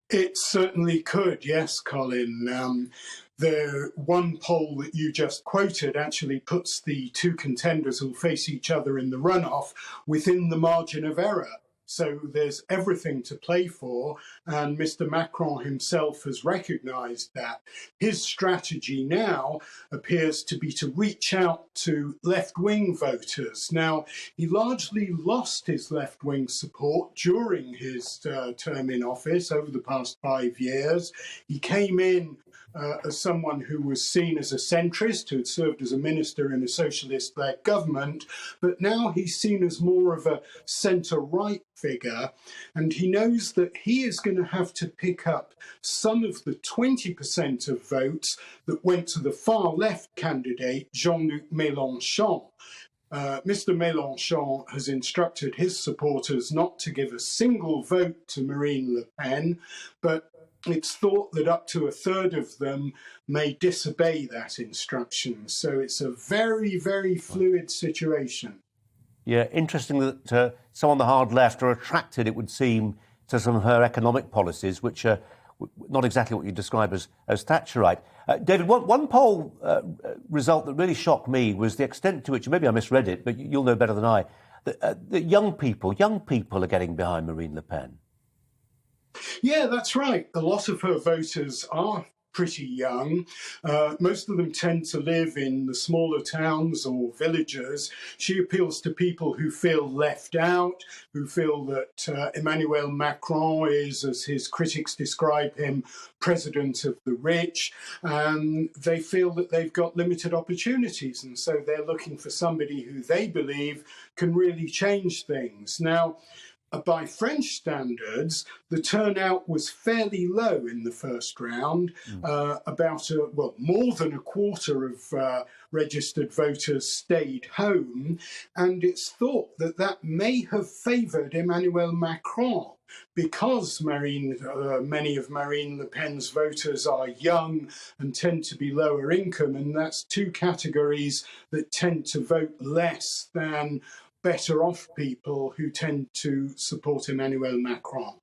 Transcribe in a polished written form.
It certainly could, yes, Colin. The one poll that you just quoted actually puts the two contenders who'll face each other in the runoff within the margin of error. So there's everything to play for, and Mr. Macron himself has recognised that. His strategy now appears to be to reach out to left-wing voters. Now, he largely lost his left-wing support during his term in office over the past 5 years. He came in as someone who was seen as a centrist, who had served as a minister in a socialist-led government, but now he's seen as more of a centre-right figure, and he knows that he is going to have to pick up some of the 20% of votes that went to the far-left candidate, Jean-Luc Mélenchon. Mr. Mélenchon has instructed his supporters not to give a single vote to Marine Le Pen, but it's thought that up to a third of them may disobey that instruction. So it's a very, very fluid situation. Yeah, interesting that some on the hard left are attracted, it would seem, to some of her economic policies, which are not exactly what you describe as Thatcherite. David, one poll result that really shocked me was the extent to which, maybe I misread it, but you'll know better than I, that young people are getting behind Marine Le Pen. Yeah, that's right. A lot of her voters are pretty young. Most of them tend to live in the smaller towns or villages. She appeals to people who feel left out, who feel that Emmanuel Macron is, as his critics describe him, president of the rich. They feel that they've got limited opportunities, and so they're looking for somebody who they believe can really change things. Now, by French standards, the turnout was fairly low in the first round. More than a quarter of registered voters stayed home, and it's thought that that may have favoured Emmanuel Macron because many of Marine Le Pen's voters are young and tend to be lower income, and that's two categories that tend to vote less than better off people who tend to support Emmanuel Macron.